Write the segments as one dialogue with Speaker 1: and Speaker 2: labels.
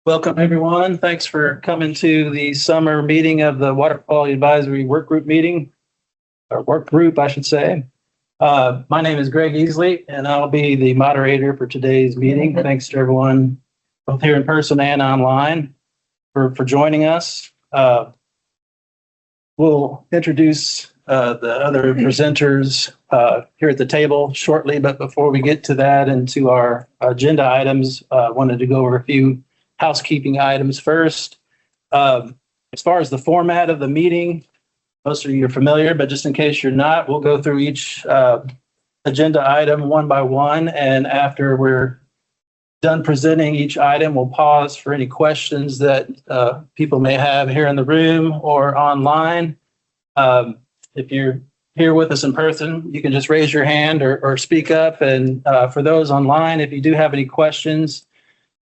Speaker 1: Welcome, everyone. Thanks for coming to the summer meeting of the Water Quality Advisory Work Group meeting, or work group, I should say. My name is Greg Easley, and I'll be the moderator for today's meeting. Thanks to everyone, both here in person and online, for joining us. We'll introduce the other presenters here at the table shortly, but before we get to that and to our agenda items, I wanted to go over a few housekeeping items first. As far as the format of the meeting, most of you are familiar, but just in case you're not, we'll go through each agenda item one by one. And after we're done presenting each item, we'll pause for any questions that people may have here in the room or online. If you're here with us in person, you can just raise your hand or speak up. And for those online, if you do have any questions,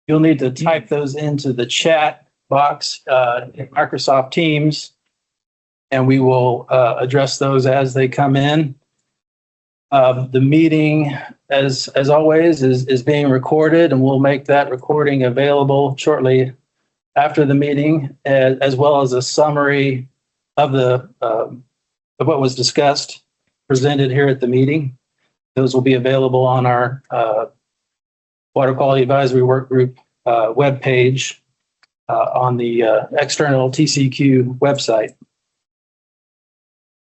Speaker 1: you'll need to type those into the chat box in Microsoft Teams, and we will address those as they come in. The meeting, as always, is being recorded, and we'll make that recording available shortly after the meeting, as well as a summary of what was discussed, presented here at the meeting. Those will be available on our Water Quality Advisory Work Group webpage on the external TCEQ website.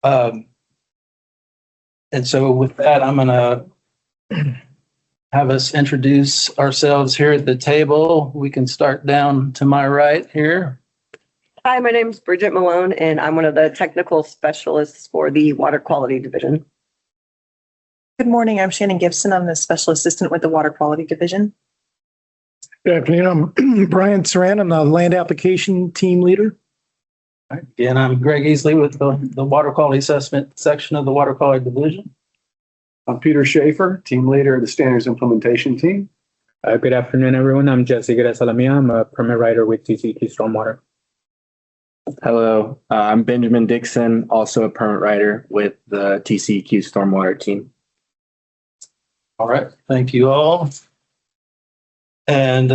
Speaker 1: And so with that, I'm going to have us introduce ourselves here at the table. We can start down to my right here.
Speaker 2: Hi, my name is Bridget Malone, and I'm one of the technical specialists for the Water Quality Division.
Speaker 3: Good morning, I'm Shannon Gibson. I'm the Special Assistant with the Water Quality Division.
Speaker 4: Good afternoon, I'm Brian Saran. I'm the Land Application Team Leader.
Speaker 1: And I'm Greg Easley with the Water Quality Assessment section of the Water Quality Division.
Speaker 5: I'm Peter Schaefer, Team Leader of the Standards Implementation Team.
Speaker 6: Good afternoon, everyone. I'm Jesse Salamia. I'm a permit writer with TCEQ Stormwater.
Speaker 7: Hello, I'm Benjamin Dixon, also a permit writer with the TCEQ Stormwater team.
Speaker 1: All right, thank you all. And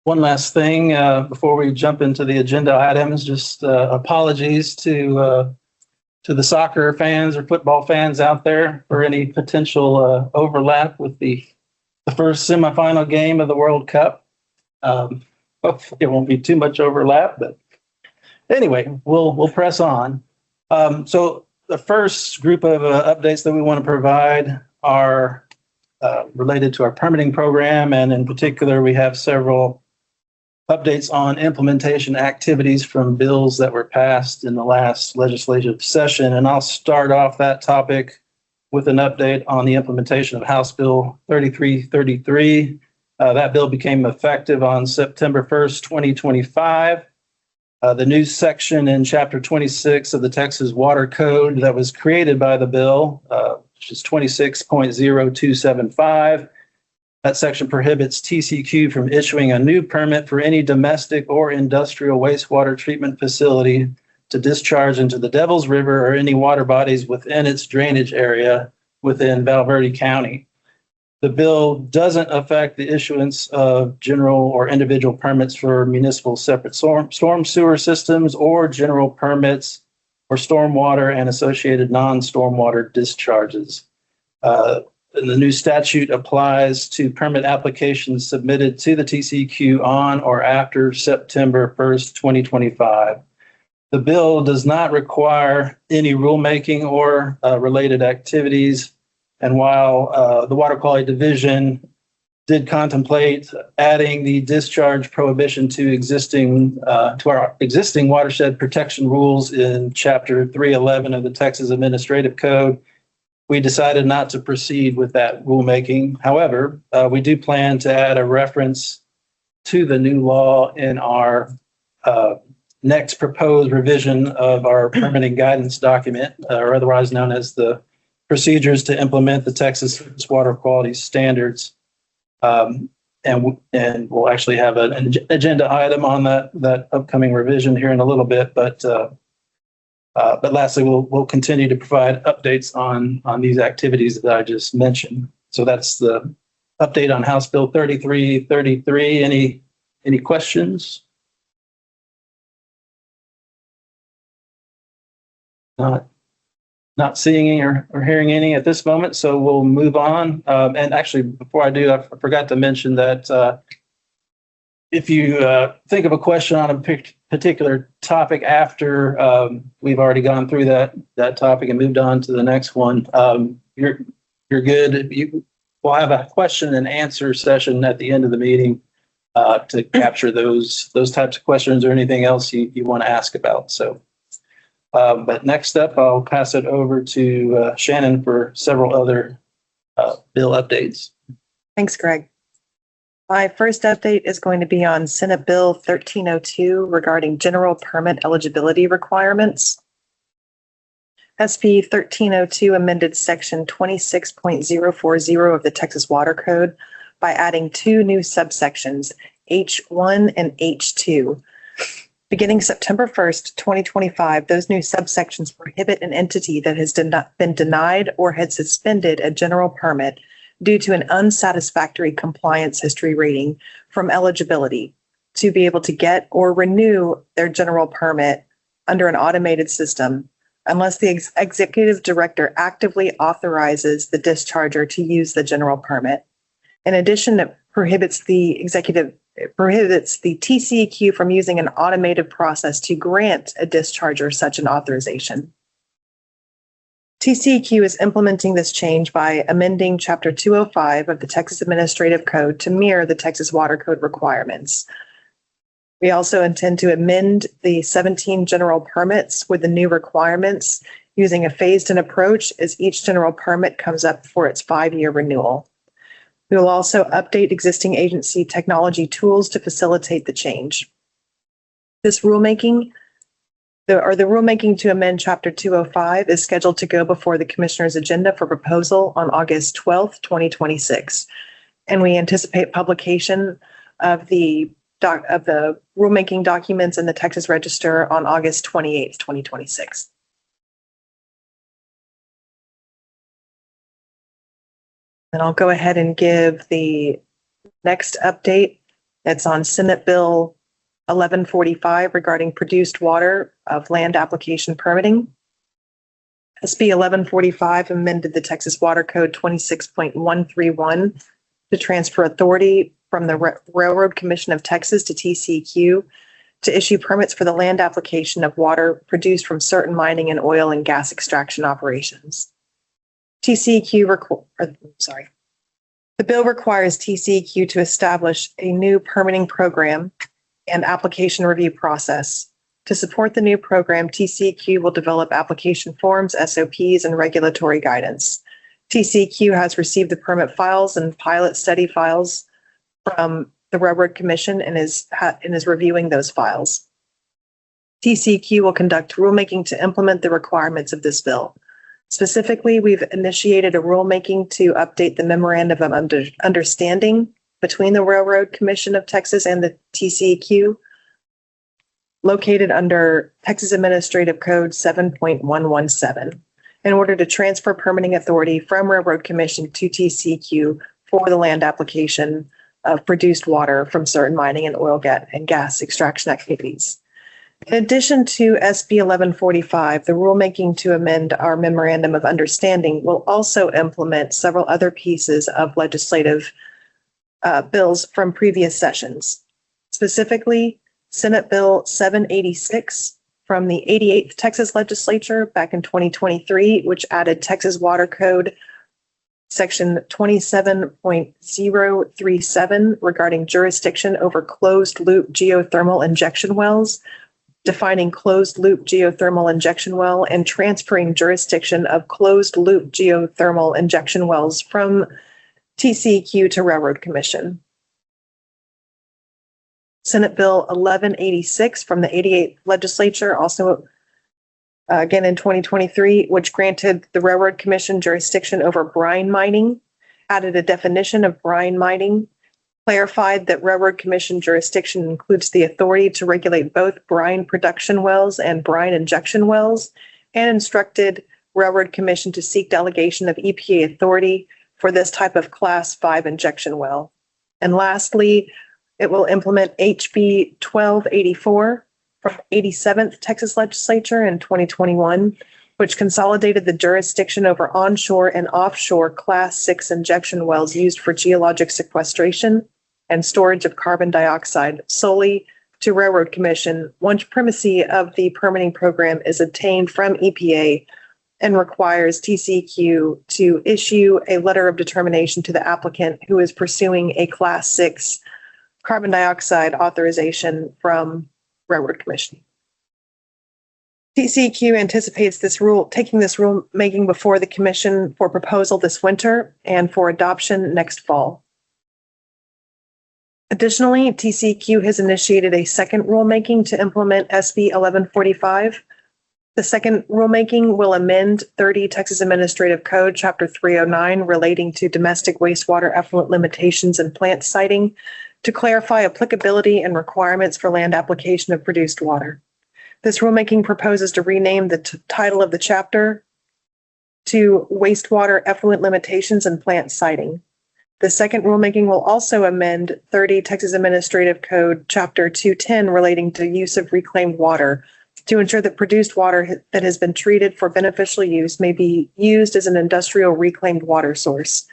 Speaker 1: one last thing before we jump into the agenda items, just apologies to the soccer fans or football fans out there for any potential overlap with the first semifinal game of the World Cup. Hopefully it won't be too much overlap, but anyway, we'll press on. So the first group of updates that we want to provide are related to our permitting program, and in particular, we have several updates on implementation activities from bills that were passed in the last legislative session. And I'll start off that topic with an update on the implementation of House Bill 3333. That bill became effective on September 1st, 2025. The new section in Chapter 26 of the Texas Water Code that was created by the bill, which is 26.0275. That section prohibits TCEQ from issuing a new permit for any domestic or industrial wastewater treatment facility to discharge into the Devil's River or any water bodies within its drainage area within Val Verde County. The bill doesn't affect the issuance of general or individual permits for municipal separate storm sewer systems or general permits for stormwater and associated non-stormwater discharges. And the new statute applies to permit applications submitted to the TCEQ on or after September 1st, 2025. The bill does not require any rulemaking or related activities. And while the Water Quality Division did contemplate adding the discharge prohibition to our existing watershed protection rules in Chapter 311 of the Texas Administrative Code, we decided not to proceed with that rulemaking. However, we do plan to add a reference to the new law in our next proposed revision of our permitting guidance document, or otherwise known as the procedures to implement the Texas water quality standards. And we'll actually have an agenda item on that upcoming revision here in a little bit. But lastly, we'll continue to provide updates on these activities that I just mentioned. So that's the update on House Bill 3333. Any Any questions? Not seeing any or hearing any at this moment, so we'll move on. And actually, before I do, I forgot to mention that if you think of a question on a particular topic after we've already gone through that topic and moved on to the next one, you're good. We'll have a question and answer session at the end of the meeting to capture those types of questions or anything else you want to ask about. So. But next up, I'll pass it over to Shannon for several other bill updates.
Speaker 3: Thanks, Greg. My first update is going to be on Senate Bill 1302 regarding general permit eligibility requirements. SB 1302 amended section 26.040 of the Texas Water Code by adding two new subsections, H1 and H2. Beginning September 1st, 2025, those new subsections prohibit an entity that has been denied or had suspended a general permit due to an unsatisfactory compliance history rating from eligibility to be able to get or renew their general permit under an automated system unless the executive director actively authorizes the discharger to use the general permit. In addition, it prohibits the TCEQ from using an automated process to grant a discharger such an authorization. TCEQ is implementing this change by amending Chapter 205 of the Texas Administrative Code to mirror the Texas Water Code requirements. We also intend to amend the 17 general permits with the new requirements using a phased-in approach as each general permit comes up for its 5-year renewal. We will also update existing agency technology tools to facilitate the change. This rulemaking, the rulemaking to amend Chapter 205 is scheduled to go before the Commissioner's agenda for proposal on August 12th, 2026. And we anticipate publication of the rulemaking documents in the Texas Register on August 28th, 2026. And I'll go ahead and give the next update. That's on Senate Bill 1145 regarding produced water of land application permitting. SB 1145 amended the Texas Water Code 26.131 to transfer authority from the Railroad Commission of Texas to TCEQ to issue permits for the land application of water produced from certain mining and oil and gas extraction operations. The bill requires TCEQ to establish a new permitting program and application review process. To support the new program, TCEQ will develop application forms, SOPs, and regulatory guidance. TCEQ has received the permit files and pilot study files from the Railroad Commission and is reviewing those files. TCEQ will conduct rulemaking to implement the requirements of this bill. Specifically, we've initiated a rulemaking to update the memorandum of understanding between the Railroad Commission of Texas and the TCEQ, located under Texas Administrative Code 7.117, in order to transfer permitting authority from Railroad Commission to TCEQ for the land application of produced water from certain mining and oil and gas extraction activities. In addition to SB 1145, the rulemaking to amend our memorandum of understanding will also implement several other pieces of legislative bills from previous sessions. Specifically, Senate Bill 786 from the 88th Texas Legislature back in 2023, which added Texas Water Code Section 27.037 regarding jurisdiction over closed-loop geothermal injection wells, defining closed-loop geothermal injection well, and transferring jurisdiction of closed-loop geothermal injection wells from TCEQ to Railroad Commission. Senate Bill 1186 from the 88th Legislature, also again in 2023, which granted the Railroad Commission jurisdiction over brine mining, added a definition of brine mining, clarified that Railroad Commission jurisdiction includes the authority to regulate both brine production wells and brine injection wells, and instructed Railroad Commission to seek delegation of EPA authority for this type of Class 5 injection well. And lastly, It will implement HB 1284 from 87th Texas Legislature in 2021, which consolidated the jurisdiction over onshore and offshore Class 6 injection wells used for geologic sequestration and storage of carbon dioxide solely to Railroad Commission once primacy of the permitting program is obtained from EPA and requires TCEQ to issue a letter of determination to the applicant who is pursuing a Class 6 carbon dioxide authorization from Railroad Commission. TCEQ anticipates taking this rulemaking before the commission for proposal this winter and for adoption next fall. Additionally, TCEQ has initiated a second rulemaking to implement SB 1145. The second rulemaking will amend 30 Texas Administrative Code, Chapter 309, relating to domestic wastewater effluent limitations and plant siting to clarify applicability and requirements for land application of produced water. This rulemaking proposes to rename the title of the chapter to Wastewater Effluent Limitations and Plant Siting. The second rulemaking will also amend 30 Texas Administrative Code, Chapter 210, relating to use of reclaimed water to ensure that produced water that has been treated for beneficial use may be used as an industrial reclaimed water source.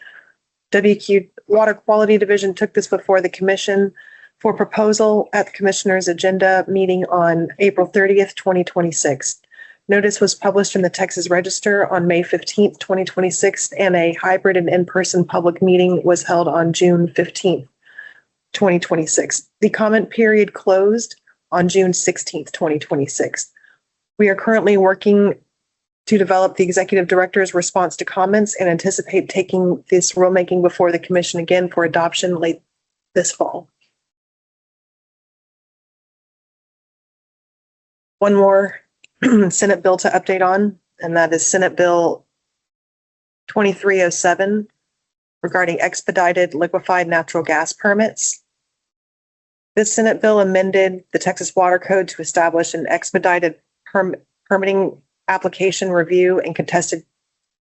Speaker 3: WQ Water Quality Division took this before the commission for proposal at the commissioner's agenda meeting on April 30th, 2026. Notice was published in the Texas Register on May 15th, 2026, and a hybrid and in-person public meeting was held on June 15th, 2026. The comment period closed on June 16th, 2026. We are currently working to develop the executive director's response to comments and anticipate taking this rulemaking before the commission again for adoption late this fall. One more Senate bill to update on, and that is Senate Bill 2307 regarding expedited liquefied natural gas permits. This Senate bill amended the Texas Water Code to establish an expedited permitting application review and contested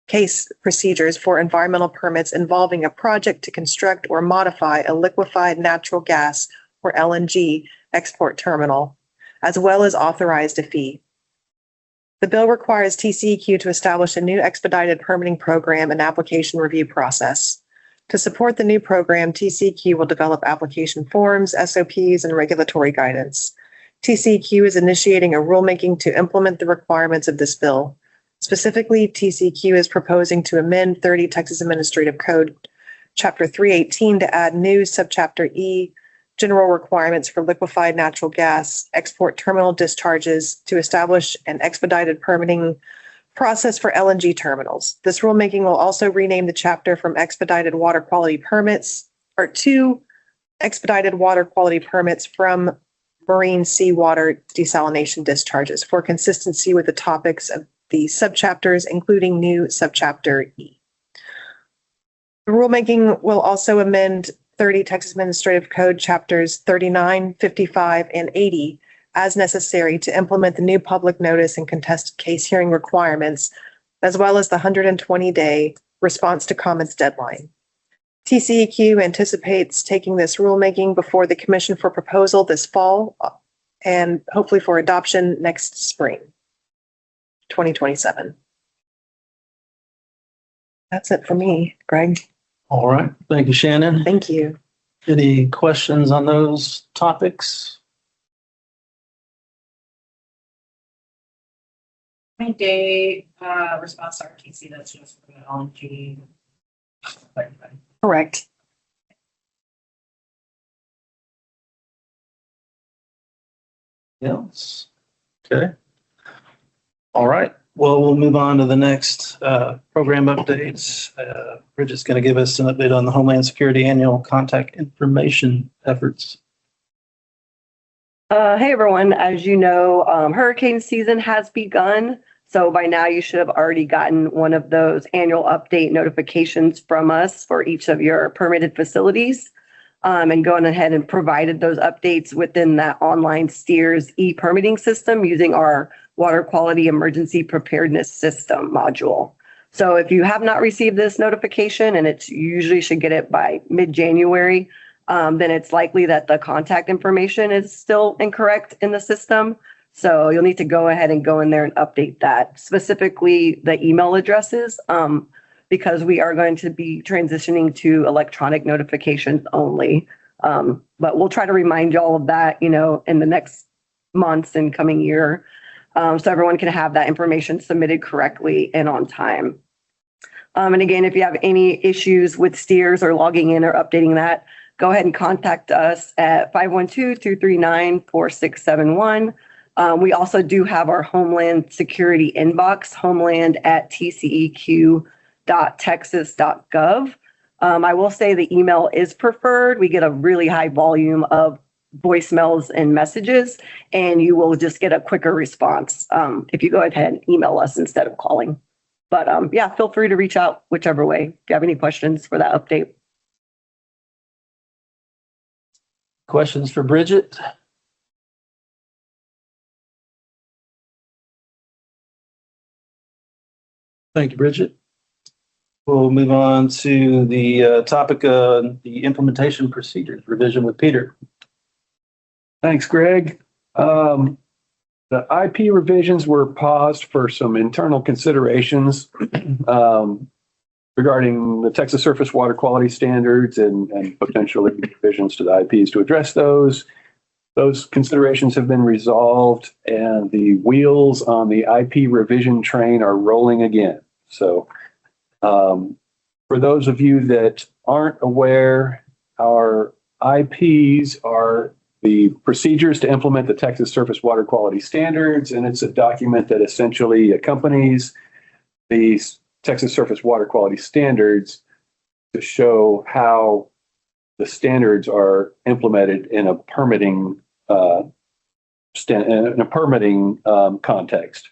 Speaker 3: case procedures for environmental permits involving a project to construct or modify a liquefied natural gas or LNG export terminal, as well as authorized a fee. The bill requires TCEQ to establish a new expedited permitting program and application review process. To support the new program, TCEQ will develop application forms, SOPs, and regulatory guidance. TCEQ is initiating a rulemaking to implement the requirements of this bill. Specifically, TCEQ is proposing to amend 30 Texas Administrative Code, Chapter 318, to add new Subchapter E, general requirements for liquefied natural gas export terminal discharges to establish an expedited permitting process for LNG terminals. This rulemaking will also rename the chapter from expedited water quality permits to expedited water quality permits from marine seawater desalination discharges for consistency with the topics of the subchapters, including new Subchapter E. The rulemaking will also amend 30 Texas Administrative Code Chapters 39, 55, and 80 as necessary to implement the new public notice and contested case hearing requirements, as well as the 120-day response to comments deadline. TCEQ anticipates taking this rulemaking before the commission for proposal this fall and hopefully for adoption next spring, 2027. That's it for me, Greg.
Speaker 1: All right. Thank you, Shannon.
Speaker 3: Thank you.
Speaker 1: Any questions on those topics?
Speaker 8: 20-day response to RTC, that's just for the LNG.
Speaker 3: Correct.
Speaker 1: Else? Okay. All right. Well, we'll move on to the next program updates. Bridget's going to give us an update on the Homeland Security Annual Contact Information efforts.
Speaker 2: Hey, everyone. As you know, hurricane season has begun. So by now you should have already gotten one of those annual update notifications from us for each of your permitted facilities. And going ahead and provided those updates within that online STEERS e-permitting system using our Water Quality Emergency Preparedness System module. So if you have not received this notification, and it's usually should get it by mid-January, then it's likely that the contact information is still incorrect in the system. So you'll need to go ahead and go in there and update that, specifically the email addresses, because we are going to be transitioning to electronic notifications only. But we'll try to remind you all of that, in the next months and coming year, so everyone can have that information submitted correctly and on time. And again, if you have any issues with steers or logging in or updating that, go ahead and contact us at 512-239-4671. We also do have our Homeland Security inbox, homeland@tceq.texas.gov. I will say the email is preferred. We get a really high volume of voicemails and messages, and you will just get a quicker response if you go ahead and email us instead of calling. But yeah, feel free to reach out whichever way if you have any questions for that update.
Speaker 1: Questions for Bridget? Thank you, Bridget. We'll move on to the topic of the implementation procedures revision with Peter.
Speaker 5: Thanks, Greg. The IP revisions were paused for some internal considerations regarding the Texas surface water quality standards and potentially revisions to the IPs to address those. Those considerations have been resolved, and the wheels on the IP revision train are rolling again. So for those of you that aren't aware, our IPs are the procedures to implement the Texas surface water quality standards, and it's a document that essentially accompanies the Texas surface water quality standards to show how the standards are implemented in a permitting context.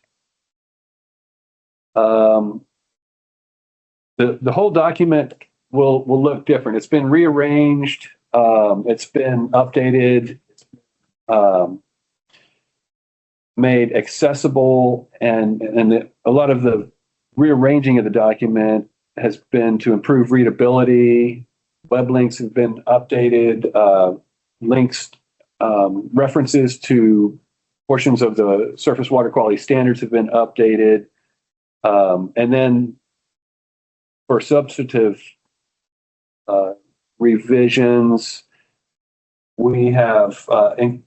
Speaker 5: The whole document will look different. It's been rearranged. It's been updated, made accessible, and a lot of the rearranging of the document has been to improve readability. Web links have been updated. Links, references to portions of the surface water quality standards have been updated. And then for substantive revisions, we have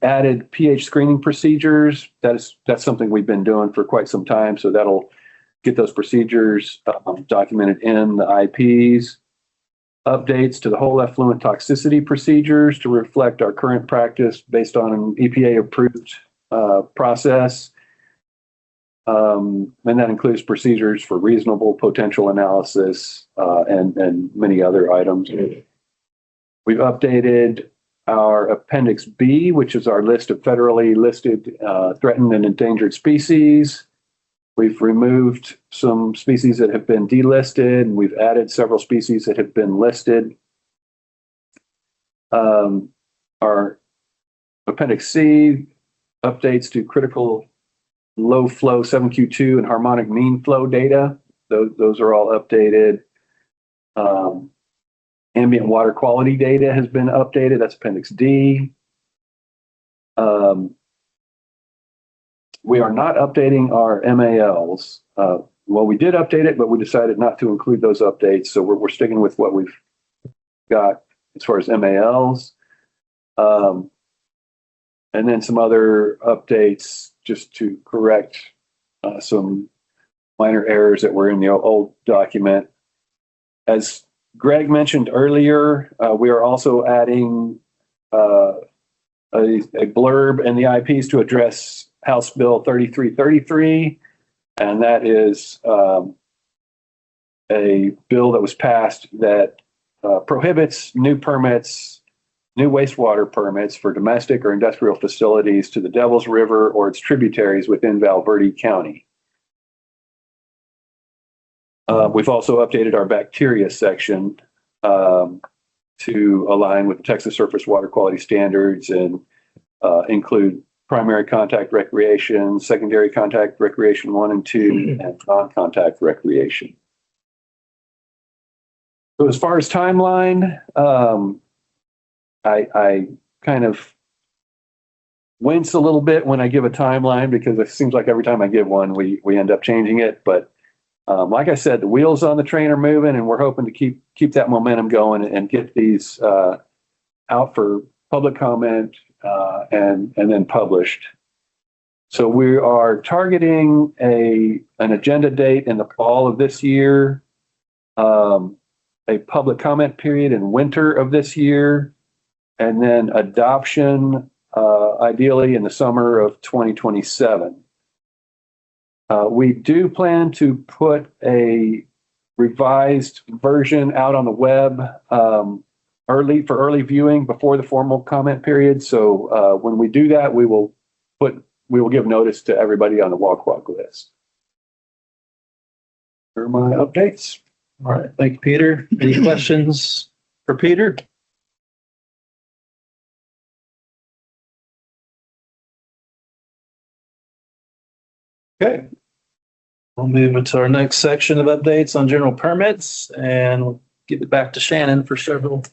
Speaker 5: added pH screening procedures. That's something we've been doing for quite some time. So that'll get those procedures documented in the IPs. Updates to the whole effluent toxicity procedures to reflect our current practice based on an EPA approved process. And that includes procedures for reasonable potential analysis and many other items. We've updated our Appendix B, which is our list of federally listed threatened and endangered species. We've removed some species that have been delisted, and we've added several species that have been listed. Our Appendix C updates to critical low flow 7Q2 and harmonic mean flow data. Those are all updated. Ambient water quality data has been updated. That's Appendix D. We are not updating our MALs. Well, we did update it, but we decided not to include those updates. So we're sticking with what we've got as far as MALs. And then some other updates just to correct some minor errors that were in the old document. As Greg mentioned earlier, we are also adding a blurb in the IPs to address House Bill 3333, and that is a bill that was passed that prohibits new wastewater permits for domestic or industrial facilities to the Devil's River or its tributaries within Val Verde County. We've also updated our bacteria section to align with the Texas surface water quality standards and include primary contact recreation, secondary contact recreation 1 and 2, and non-contact recreation. So as far as timeline, I kind of wince a little bit when I give a timeline because it seems like every time I give one, we end up changing it. But like I said, the wheels on the train are moving, and we're hoping to keep that momentum going and get these out for public comment and then published. So we are targeting an agenda date in the fall of this year, a public comment period in winter of this year, and then adoption ideally in the summer of 2027. We do plan to put a revised version out on the web for early viewing before the formal comment period. So when we do that, we will give notice to everybody on the walk list. Here are my updates.
Speaker 1: All right. Thank you, Peter. Any questions for Peter? Okay. We'll move into our next section of updates on general permits, and we'll give it back to Shannon for several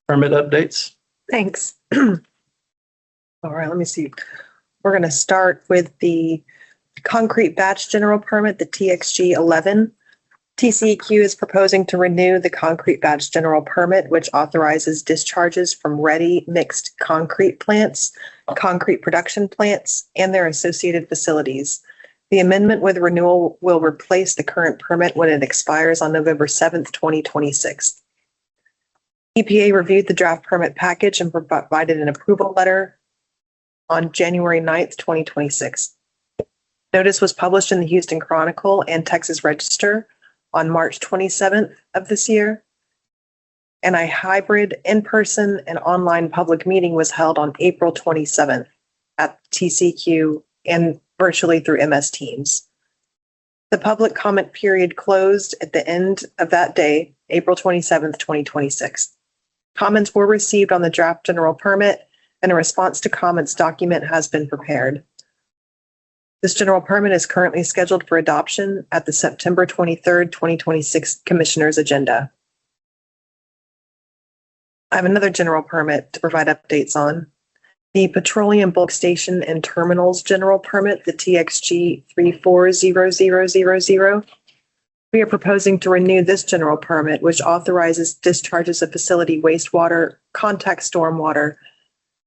Speaker 1: permit updates.
Speaker 3: Thanks. All right, let me see. We're going to start with the concrete batch general permit, the TXG 11. TCEQ is proposing to renew the concrete batch general permit, which authorizes discharges from ready mixed concrete plants, concrete production plants, and their associated facilities. The amendment with renewal will replace the current permit when it expires on November 7th, 2026. EPA reviewed the draft permit package and provided an approval letter on January 9th, 2026. Notice was published in the Houston Chronicle and Texas Register on March 27th of this year. And a hybrid in-person and online public meeting was held on April 27th at TCEQ and virtually through MS Teams. The public comment period closed at the end of that day, April 27th, 2026. Comments were received on the draft general permit, and a response to comments document has been prepared. This general permit is currently scheduled for adoption at the September 23rd, 2026 Commissioner's agenda. I have another general permit to provide updates on. The Petroleum Bulk Station and Terminals General Permit, the TXG 340000. We are proposing to renew this general permit, which authorizes discharges of facility wastewater, contact stormwater,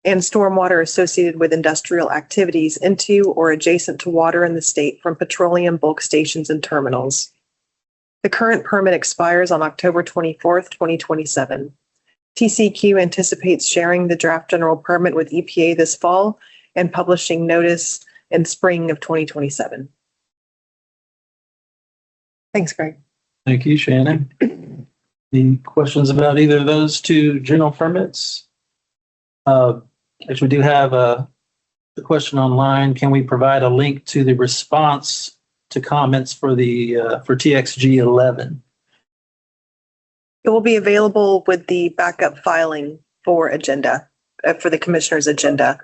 Speaker 3: and stormwater associated with industrial activities into or adjacent to water in the state from petroleum bulk stations and terminals. The current permit expires on October 24th, 2027. TCEQ anticipates sharing the draft general permit with EPA this fall and publishing notice in spring of 2027. Thanks, Greg.
Speaker 1: Thank you, Shannon. Any questions about either of those two general permits? Actually, we do have a question online. Can we provide a link to the response to comments for TXG 11?
Speaker 3: It will be available with the backup filing for the Commissioner's agenda,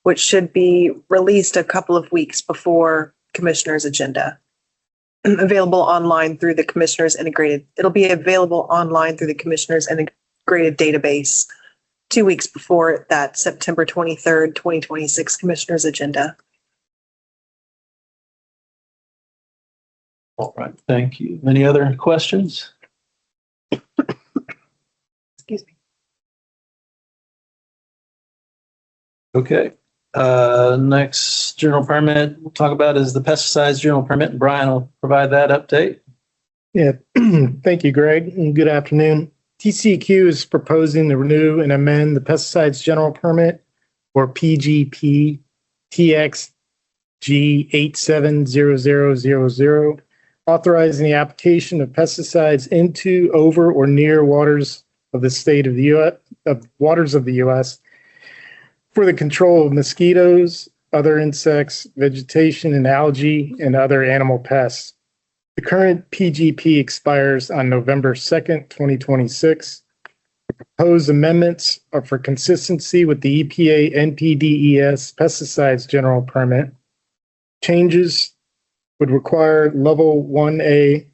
Speaker 3: which should be released a couple of weeks before Commissioner's agenda. It'll be available online through the Commissioner's integrated database 2 weeks before that September 23rd, 2026 Commissioner's agenda.
Speaker 1: All right, thank you. Any other questions?
Speaker 3: Excuse me.
Speaker 1: Okay. Next general permit we'll talk about is the pesticides general permit. Brian will provide that update.
Speaker 4: Yeah, thank you, Greg, and good afternoon. TCEQ is proposing to renew and amend the pesticides general permit, or PGP TXG 870000, authorizing the application of pesticides into, over, or near waters of the state of the U.S. for the control of mosquitoes, other insects, vegetation and algae, and other animal pests. The current PGP expires on November 2nd, 2026. The proposed amendments are for consistency with the EPA NPDES pesticides general permit. Changes would require level 1A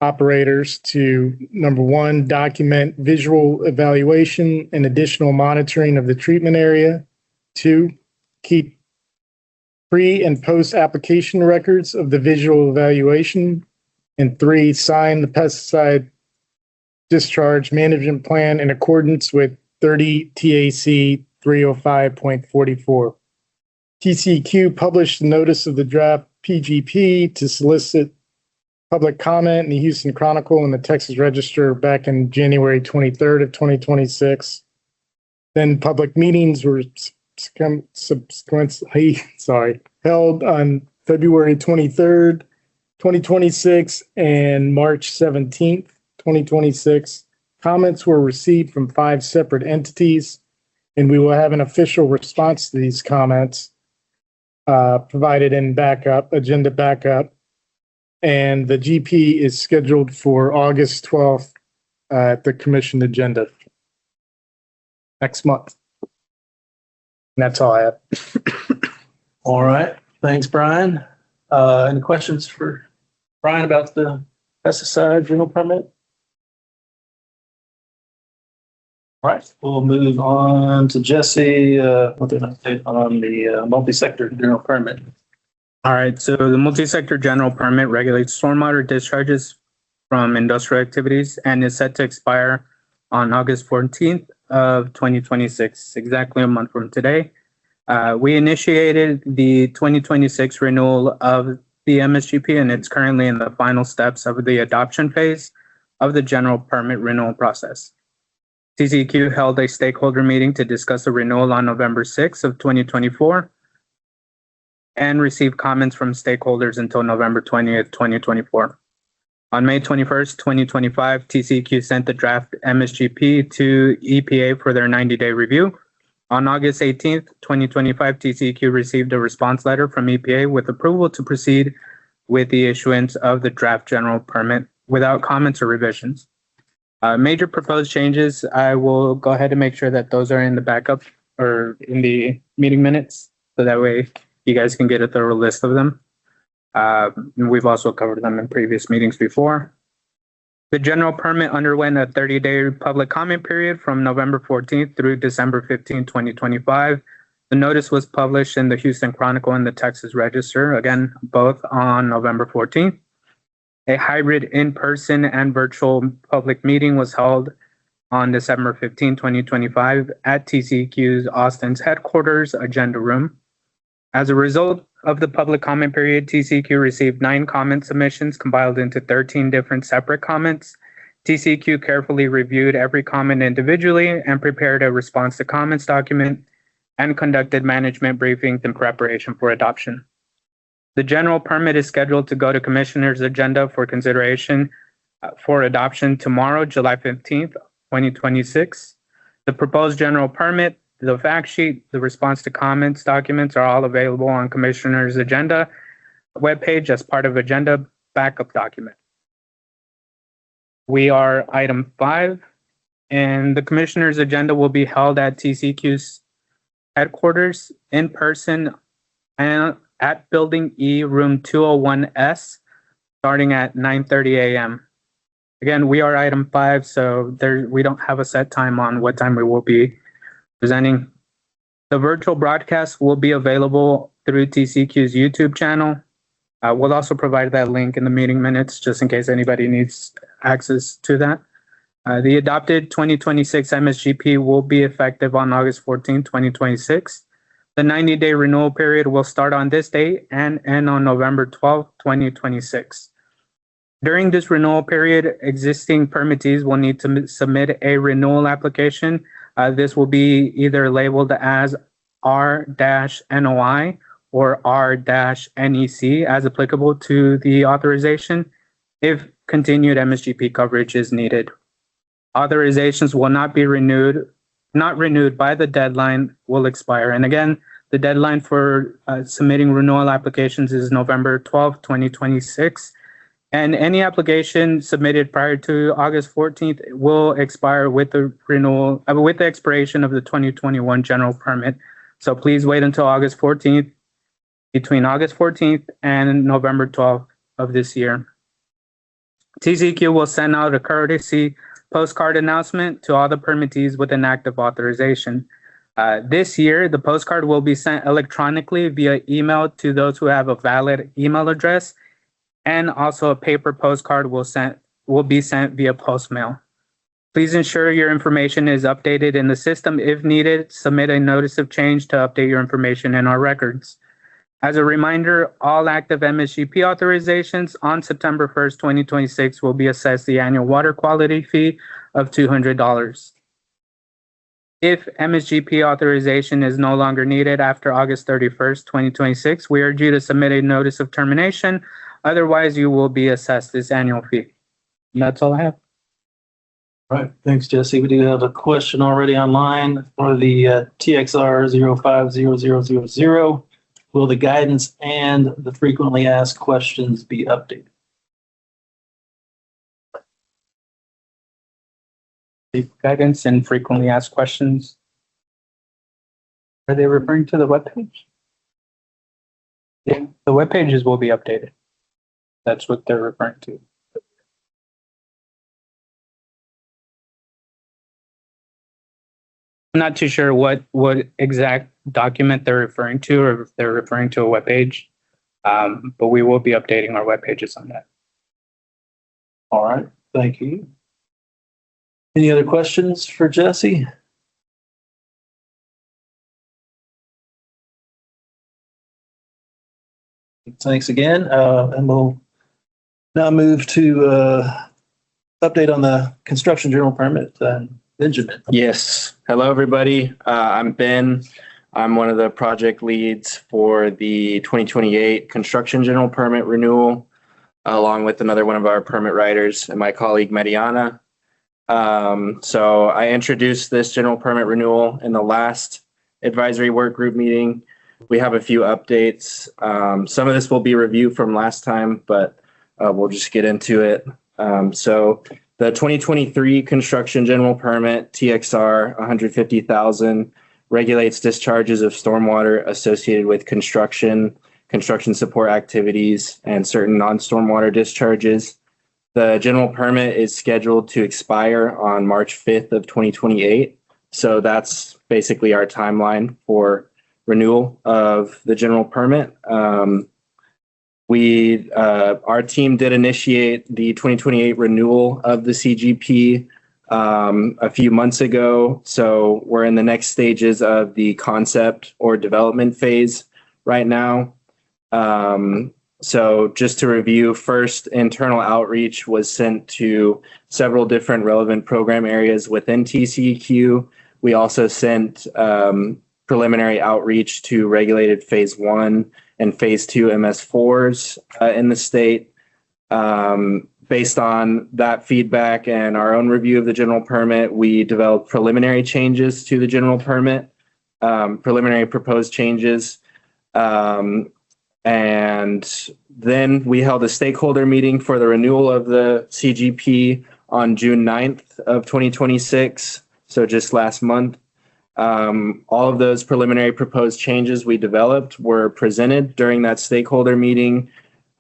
Speaker 4: operators to, number one, document visual evaluation and additional monitoring of the treatment area. Two, keep pre and post application records of the visual evaluation. And three, sign the pesticide discharge management plan in accordance with 30 TAC 305.44. TCEQ published a notice of the draft PGP to solicit public comment in the Houston Chronicle and the Texas Register back in January 23rd of 2026. Then public meetings were subsequently held on February 23rd, 2026 and March 17th, 2026. Comments were received from 5 separate entities, and we will have an official response to these comments provided in agenda backup. And the GP is scheduled for August 12th at the commission agenda next month. And that's all I have.
Speaker 1: All right. Thanks, Brian. Any questions for Brian about the pesticide renewal permit? All right, we'll move on to Jesse with an update on the multi-sector general permit.
Speaker 6: All right, so the multi-sector general permit regulates stormwater discharges from industrial activities and is set to expire on August 14th of 2026, exactly a month from today. We initiated the 2026 renewal of the MSGP, and it's currently in the final steps of the adoption phase of the general permit renewal process. TCEQ held a stakeholder meeting to discuss the renewal on November 6th of 2024 and received comments from stakeholders until November 20th, 2024. On May 21st, 2025, TCEQ sent the draft MSGP to EPA for their 90-day review. On August 18th, 2025, TCEQ received a response letter from EPA with approval to proceed with the issuance of the draft general permit without comments or revisions. Major proposed changes, I will go ahead and make sure that those are in the backup or in the meeting minutes, so that way you guys can get a thorough list of them. We've also covered them in previous meetings before. The general permit underwent a 30-day public comment period from November 14th through December 15, 2025. The notice was published in the Houston Chronicle and the Texas Register, again, both on November 14th. A hybrid in-person and virtual public meeting was held on December 15, 2025 at TCEQ's Austin's headquarters agenda room. As a result of the public comment period, TCEQ received 9 comment submissions compiled into 13 different separate comments. TCEQ carefully reviewed every comment individually and prepared a response to comments document and conducted management briefings in preparation for adoption. The general permit is scheduled to go to Commissioner's agenda for consideration for adoption tomorrow, July 15th, 2026. The proposed general permit, the fact sheet, the response to comments documents are all available on Commissioner's agenda webpage as part of agenda backup document. We are item 5, and the Commissioner's agenda will be held at TCEQ's headquarters in person and at Building E, Room 201S, starting at 9:30 a.m. Again, we are item 5, so we don't have a set time on what time we will be presenting. The virtual broadcast will be available through TCEQ's YouTube channel. We'll also provide that link in the meeting minutes just in case anybody needs access to that. The adopted 2026 MSGP will be effective on August 14, 2026. The 90-day renewal period will start on this date and end on November 12, 2026. During this renewal period, existing permittees will need to submit a renewal application. This will be either labeled as R-NOI or R-NEC as applicable to the authorization if continued MSGP coverage is needed. Authorizations will not renewed by the deadline will expire. And again, the deadline for submitting renewal applications is November 12, 2026. And any application submitted prior to August 14th will expire with the renewal, with the expiration of the 2021 general permit. So please wait until August 14th, between August 14th and November 12th of this year TCEQ will send out a courtesy postcard announcement to all the permittees with an active authorization. This year, the postcard will be sent electronically via email to those who have a valid email address, and also a paper postcard will be sent via postmail. Please ensure your information is updated in the system. If needed, submit a notice of change to update your information in our records. As a reminder, all active MSGP authorizations on September 1st, 2026 will be assessed the annual water quality fee of $200. If MSGP authorization is no longer needed after August 31st, 2026, we urge you to submit a notice of termination. Otherwise, you will be assessed this annual fee. And that's all I have.
Speaker 1: All right, thanks, Jesse. We do have a question already online for the TXR 050000. Will the guidance and the frequently asked questions be updated?
Speaker 6: The guidance and frequently asked questions. Are they referring to the webpage? Yeah, the web pages will be updated. That's what they're referring to. I'm not too sure what exact document they're referring to, or if they're referring to a web page. But we will be updating our web pages on that.
Speaker 1: All right, thank you. Any other questions for Jesse? Thanks again. And we'll now move to update on the construction general permit. Benjamin.
Speaker 7: Yes. Hello, everybody. I'm Ben. I'm one of the project leads for the 2028 construction general permit renewal, along with another one of our permit writers and my colleague Mariana. So I introduced this general permit renewal in the last advisory work group meeting. We have a few updates. Some of this will be review from last time, but we'll just get into it. So the 2023 construction general permit, TXR 150,000, regulates discharges of stormwater associated with construction support activities, and certain non-stormwater discharges. The general permit is scheduled to expire on March 5th of 2028. So that's basically our timeline for renewal of the general permit. Our team did initiate the 2028 renewal of the CGP a few months ago. So we're in the next stages of the concept or development phase right now. So just to review, first, internal outreach was sent to several different relevant program areas within TCEQ. We also sent preliminary outreach to regulated phase 1 and phase 2 MS4s in the state. Based on that feedback and our own review of the general permit, we developed preliminary changes to the general permit, preliminary proposed changes. And then we held a stakeholder meeting for the renewal of the CGP on June 9th of 2026. So just last month. All of those preliminary proposed changes we developed were presented during that stakeholder meeting.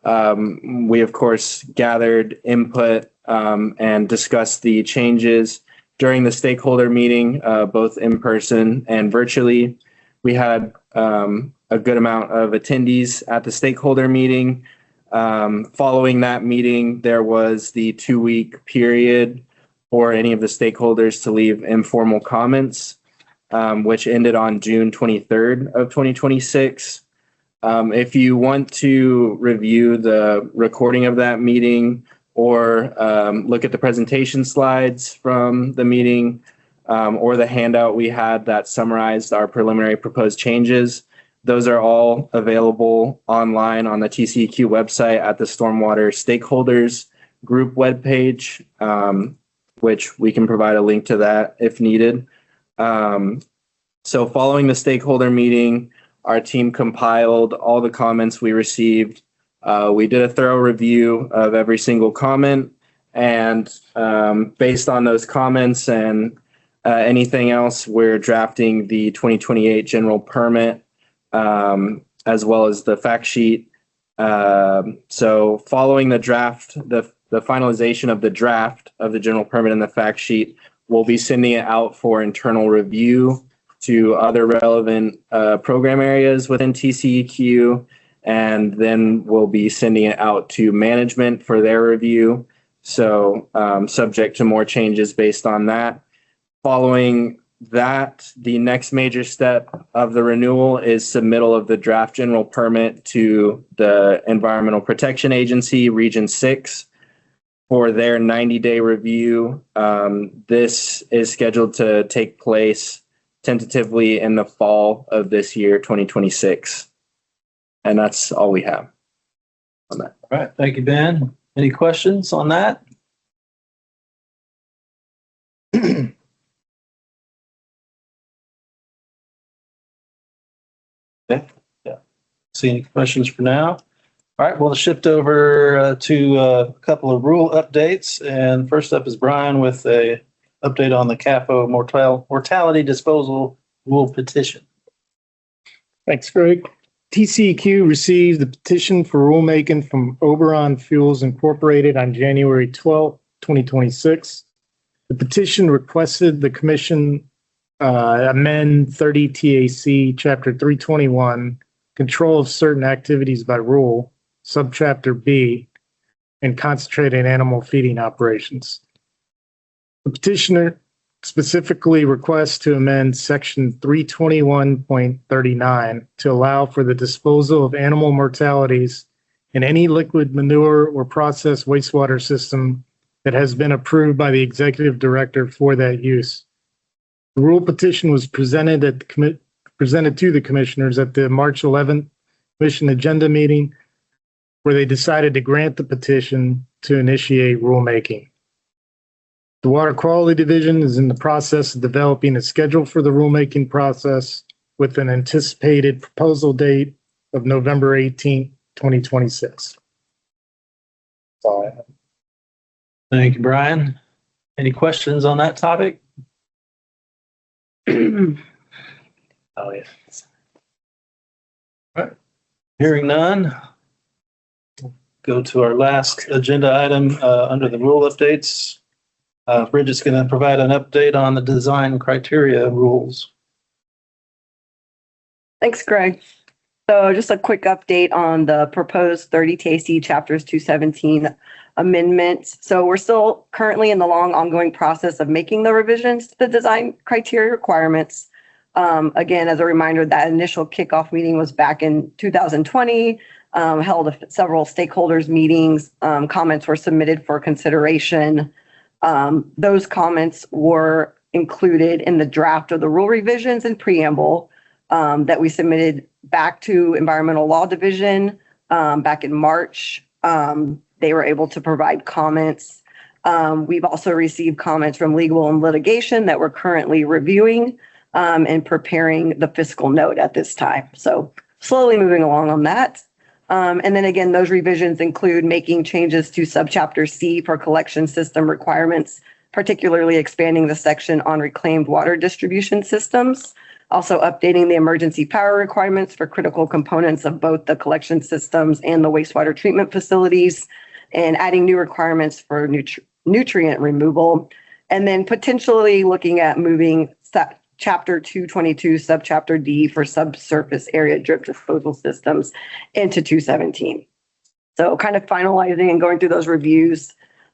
Speaker 7: We, of course, gathered input and discussed the changes during the stakeholder meeting, both in person and virtually. We had a good amount of attendees at the stakeholder meeting. Following that meeting, there was the 2-week period for any of the stakeholders to leave informal comments, which ended on June 23rd of 2026. If you want to review the recording of that meeting or look at the presentation slides from the meeting or the handout we had that summarized our preliminary proposed changes, those are all available online on the TCEQ website at the Stormwater Stakeholders group webpage, which we can provide a link to that if needed. So following the stakeholder meeting, our team compiled all the comments we received. We did a thorough review of every single comment, and based on those comments and anything else, we're drafting the 2028 general permit, as well as the fact sheet. So following the draft, the the finalization of the draft of the general permit and the fact sheet. We'll be sending it out for internal review to other relevant program areas within TCEQ, and then we'll be sending it out to management for their review. So subject to more changes based on that. Following that, the next major step of the renewal is submittal of the draft general permit to the Environmental Protection Agency, Region 6, for their 90-day review. This is scheduled to take place tentatively in the fall of this year, 2026. And that's all we have on that.
Speaker 1: All right, thank you, Ben. Any questions on that? Okay, yeah. See any questions for now? All right, we'll shift over to a couple of rule updates. And first up is Brian with a update on the CAFO mortality disposal rule petition.
Speaker 4: Thanks, Greg. TCEQ received the petition for rulemaking from Oberon Fuels Incorporated on January 12, 2026. The petition requested the commission amend 30 TAC Chapter 321, Control of Certain Activities by Rule, Subchapter B, and Concentrated Animal Feeding Operations. The petitioner specifically requests to amend Section 321.39 to allow for the disposal of animal mortalities in any liquid manure or processed wastewater system that has been approved by the executive director for that use. The rule petition was presented to the commissioners at the March 11th commission agenda meeting, where they decided to grant the petition to initiate rulemaking. The Water Quality Division is in the process of developing a schedule for the rulemaking process with an anticipated proposal date of November 18th, 2026. That's all I have.
Speaker 1: Thank you, Brian. Any questions on that topic? Oh, yeah. All right. Hearing none, go to our last agenda item under the rule updates. Bridget's going to provide an update on the design criteria rules.
Speaker 2: Thanks, Greg. So just a quick update on the proposed 30 TAC Chapters 217 amendments. So we're still currently in the long ongoing process of making the revisions to the design criteria requirements. Again, as a reminder, that initial kickoff meeting was back in 2020, held several stakeholders meetings. Comments were submitted for consideration. Those comments were included in the draft of the rule revisions and preamble that we submitted back to Environmental Law Division back in March. They were able to provide comments. We've also received comments from legal and litigation that we're currently reviewing and preparing the fiscal note at this time. So slowly moving along on that. And then again, those revisions include making changes to subchapter C for collection system requirements, particularly expanding the section on reclaimed water distribution systems, also updating the emergency power requirements for critical components of both the collection systems and the wastewater treatment facilities, and adding new requirements for nutrient removal, and then potentially looking at moving Chapter 222, Subchapter D for subsurface area drip disposal systems into 217. So kind of finalizing and going through those reviews.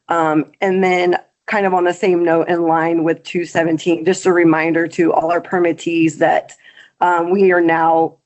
Speaker 2: And then kind of on the same note, in line with 217, just a reminder to all our permittees that we are now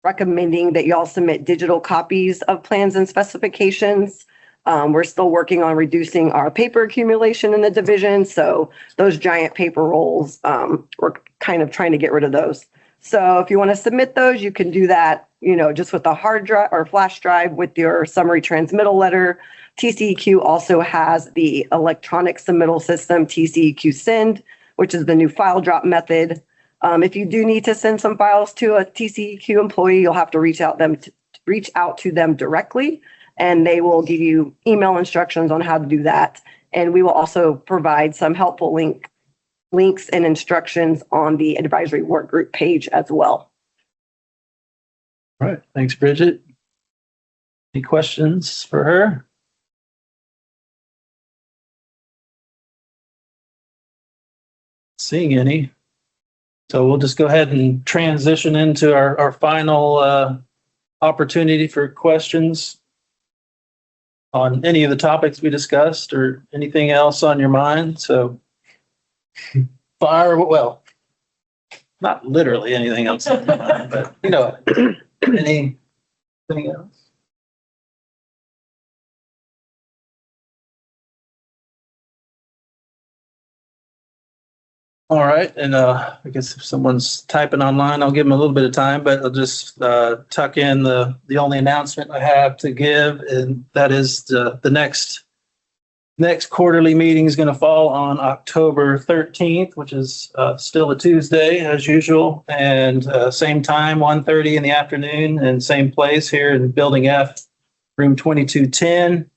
Speaker 2: recommending that y'all submit digital copies of plans and specifications. We're still working on reducing our paper accumulation in the division. So those giant paper rolls, we're kind of trying to get rid of those. So if you want to submit those, you can do that, just with a hard drive or flash drive with your summary transmittal letter. TCEQ also has the electronic submittal system, TCEQ Send, which is the new file drop method. If you do need to send some files to a TCEQ employee, you'll have to reach out to them directly, and they will give you email instructions on how to do that. And we will also provide some helpful links and instructions on the advisory work group page as well.
Speaker 1: All right. Thanks, Bridget. Any questions for her? Seeing any. So we'll just go ahead and transition into our final opportunity for questions on any of the topics we discussed or anything else on your mind. So well, not literally anything else on your mind, but anything else? All right, and I guess if someone's typing online, I'll give them a little bit of time, but I'll just tuck in the only announcement I have to give, and that is the next quarterly meeting is going to fall on October 13th, which is still a Tuesday as usual, and same time, 1:30 in the afternoon, and same place here in Building F, room 2210,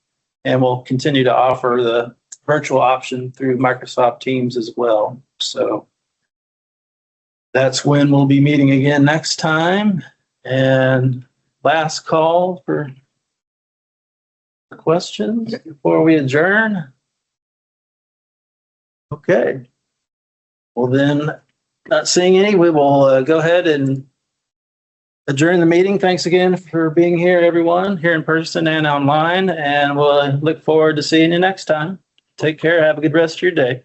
Speaker 1: and we'll continue to offer the virtual option through Microsoft Teams as well. So that's when we'll be meeting again next time. And last call for questions before we adjourn. Okay. Well, then, not seeing any, we will go ahead and adjourn the meeting. Thanks again for being here, everyone, here in person and online. And we'll look forward to seeing you next time. Take care. Have a good rest of your day.